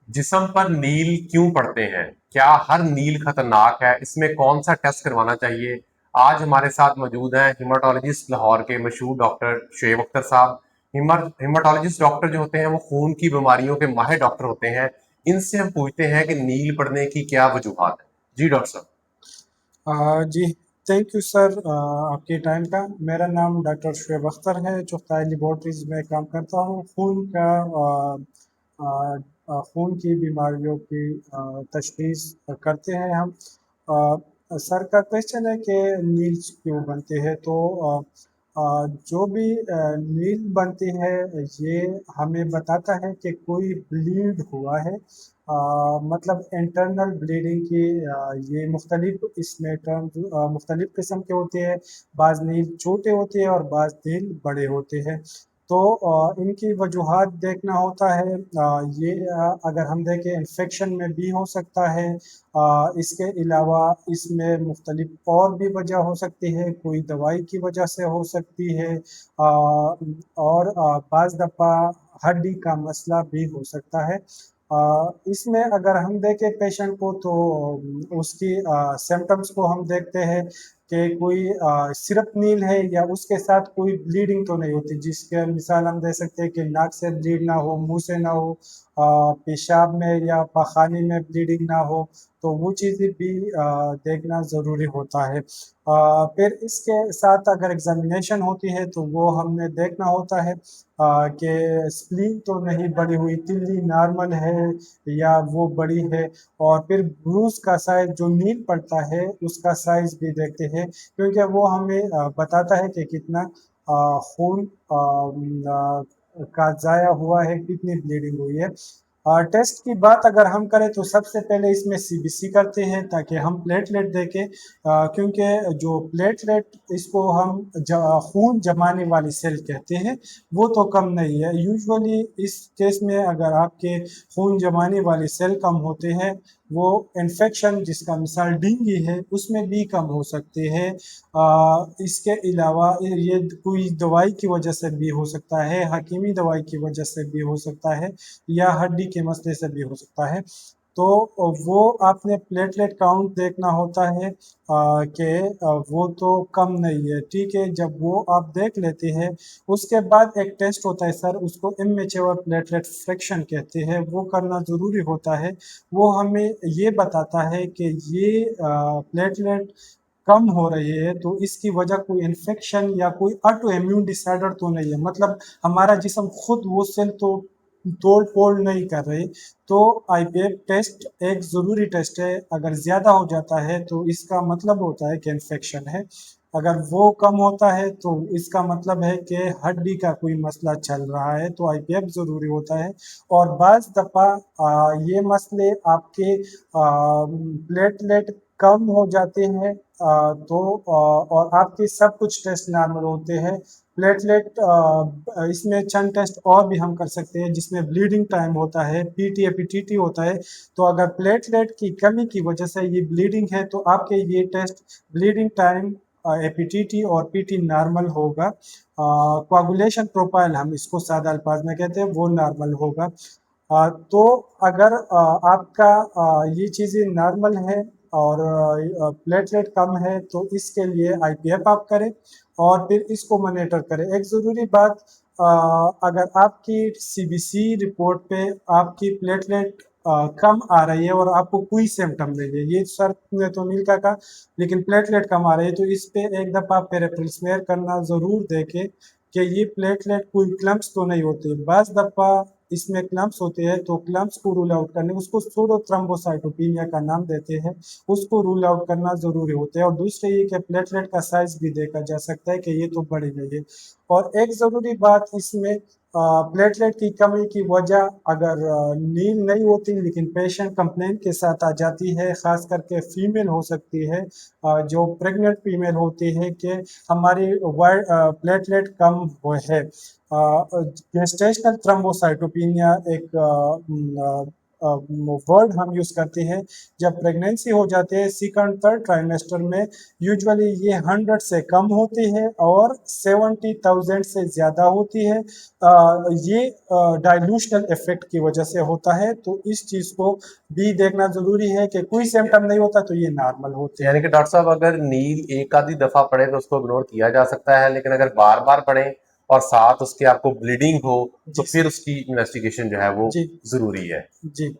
जिस्म पर नील क्यों पड़ते हैं? क्या हर नील खतरनाक है? इसमें कौन सा टेस्ट करवाना चाहिए? आज हमारे साथ मौजूद हैं हिमाटोलॉजिस्ट लाहौर के मशहूर डॉक्टर शुएब अख्तर साहब। हिमाटोलॉजिस्ट डॉक्टर जो होते हैं वो खून की बीमारियों के माहिर डॉक्टर होते हैं। इनसे हम पूछते हैं कि नील पड़ने की क्या वजूहात है। जी डॉक्टर साहब। जी, थैंक यू सर आपके टाइम का। मेरा नाम डॉक्टर शुएब अख्तर है, जो ताई लेबॉर्ट्रीज़ में काम करता हूँ। खून की बीमारियों की तशख़ीस करते हैं हम। सर का क्वेश्चन है कि नील्स क्यों बनते हैं? तो जो भी नील बनती है, ये हमें बताता है कि कोई ब्लीड हुआ है। मतलब इंटरनल ब्लीडिंग की ये मुख्तलिफ इसमें टर्म्स मुख्तलिफ किस्म के होते हैं। बाज़ नील छोटे होते हैं और बाज़ नील बड़े होते हैं। तो इनकी वजूहात देखना होता है। अगर हम देखें, इन्फेक्शन में भी हो सकता है। इसके अलावा इसमें मुख्तलिफ और भी वजह हो सकती है, कोई दवाई की वजह से हो सकती है। और बाज़ दफ़ा हड्डी का मसला भी हो सकता है। इसमें अगर हम देखें पेशेंट को, तो उसकी सिम्पटम्स को हम देखते हैं कि कोई सिर्फ नील है या उसके साथ कोई ब्लीडिंग तो नहीं होती। जिसके मिसाल हम दे सकते हैं कि नाक से ब्लीड ना हो, मुंह से ना हो, पेशाब में या पाखाने में ब्लीडिंग ना हो। तो वो चीज़ें भी देखना ज़रूरी होता है। फिर इसके साथ अगर एग्जामिनेशन होती है, तो वो हमने देखना होता है कि स्प्लीन तो नहीं बढ़ी हुई, तिल्ली नॉर्मल है या वो बड़ी है। और फिर ब्रूस का साइज, जो नील पड़ता है उसका साइज भी देखते हैं, क्योंकि वो हमें बताता है कि कितना खून का ज़ाया हुआ है, कितनी ब्लीडिंग हुई है। टेस्ट की बात अगर हम करें, तो सबसे पहले इसमें सीबीसी करते हैं, ताकि हम प्लेटलेट देखें। क्योंकि जो प्लेटलेट, इसको हम खून जमाने वाली सेल कहते हैं, वो तो कम नहीं है। यूजुअली इस केस में अगर आपके खून जमाने वाले सेल कम होते हैं, वो इन्फेक्शन, जिसका मिसाल डेंगू है, उसमें भी कम हो सकते हैं। इसके अलावा ये कोई दवाई की वजह से भी हो सकता है, हकीमी दवाई की वजह से भी हो सकता है, या हड्डी के मसले से भी हो सकता है। तो वो आपने प्लेटलेट काउंट देखना होता है कि वो तो कम नहीं है, ठीक है। जब वो आप देख लेते हैं, उसके बाद एक टेस्ट होता है सर, उसको इमेच्योर प्लेटलेट फ्रैक्शन कहते हैं, वो करना ज़रूरी होता है। वो हमें ये बताता है कि ये प्लेटलेट कम हो रही है, तो इसकी वजह कोई इन्फेक्शन या कोई ऑटो इम्यून डिसऑर्डर तो नहीं है। मतलब हमारा जिस्म खुद वो सेल तो तोड़ फोड़ नहीं कर रही। तो आईपीएफ टेस्ट एक ज़रूरी टेस्ट है। अगर ज़्यादा हो जाता है, तो इसका मतलब होता है कि इन्फेक्शन है। अगर वो कम होता है, तो इसका मतलब है कि हड्डी का कोई मसला चल रहा है, तो आईपीएफ ज़रूरी होता है। और बाज़ दफ़ा ये मसले आपके प्लेटलेट कम हो जाते हैं, और आपके सब कुछ टेस्ट नॉर्मल होते हैं। प्लेटलेट इसमें चंद टेस्ट और भी हम कर सकते हैं, जिसमें ब्लीडिंग टाइम होता है, पीटी एपीटीटी होता है। तो अगर प्लेटलेट की कमी की वजह से ये ब्लीडिंग है, तो आपके ये टेस्ट ब्लीडिंग टाइम, एपीटीटी और पीटी नॉर्मल होगा। कोagulation प्रोफाइल, हम इसको सादा अल्फाज में कहते हैं, वो नॉर्मल होगा। तो अगर आपका ये चीज़ें नॉर्मल है और प्लेटलेट कम है, तो इसके लिए आईपीएफ आप करें और फिर इसको मॉनिटर करें। एक ज़रूरी बात, अगर आपकी सीबीसी रिपोर्ट पे आपकी प्लेटलेट कम आ रही है और आपको कोई सिम्टम नहीं है, ये सर ने तो नील का कहा, लेकिन प्लेटलेट कम आ रही है, तो इस पे एक दफ़ा पेरिफेरल स्मेयर करना ज़रूर देखें कि ये प्लेटलेट कोई क्लम्प्स तो नहीं होते। बाज़ दफ़ा इसमें क्लम्प्स होते हैं, तो क्लम्प्स को रूल आउट करने, उसको सूडो थ्रोम्बोसाइटोपेनिया का नाम देते हैं, उसको रूल आउट करना ज़रूरी होता है। और दूसरे ये कि प्लेटलेट का साइज भी देखा जा सकता है कि ये तो बड़ी नहीं है। और एक ज़रूरी बात इसमें, प्लेटलेट की कमी की वजह अगर नील नहीं होती, लेकिन पेशेंट कंप्लेंट के साथ आ जाती है, ख़ास करके फीमेल हो सकती है, जो प्रेग्नेंट फीमेल होती है, कि हमारी प्लेटलेट कम हुए है। गेस्टेशनल थ्रोम्बोसाइटोपेनिया एक वर्ड हम यूज़ करते हैं, जब प्रेगनेंसी हो जाती है सेकंड थर्ड ट्राइमेस्टर में यूजुअली ये 100 से कम होती है और 70,000 से ज़्यादा होती है। ये डाइल्यूशनल इफेक्ट की वजह से होता है, तो इस चीज़ को भी देखना ज़रूरी है कि कोई सिम्टम नहीं होता तो ये नॉर्मल होते हैं। यानी कि डॉक्टर साहब अगर नील एक आधी दफा पड़े तो उसको इग्नोर किया जा सकता है, लेकिन अगर बार बार पड़े और साथ उसके आपको ब्लीडिंग हो तो जी फिर उसकी इन्वेस्टिगेशन जो है वो जी जरूरी है। जी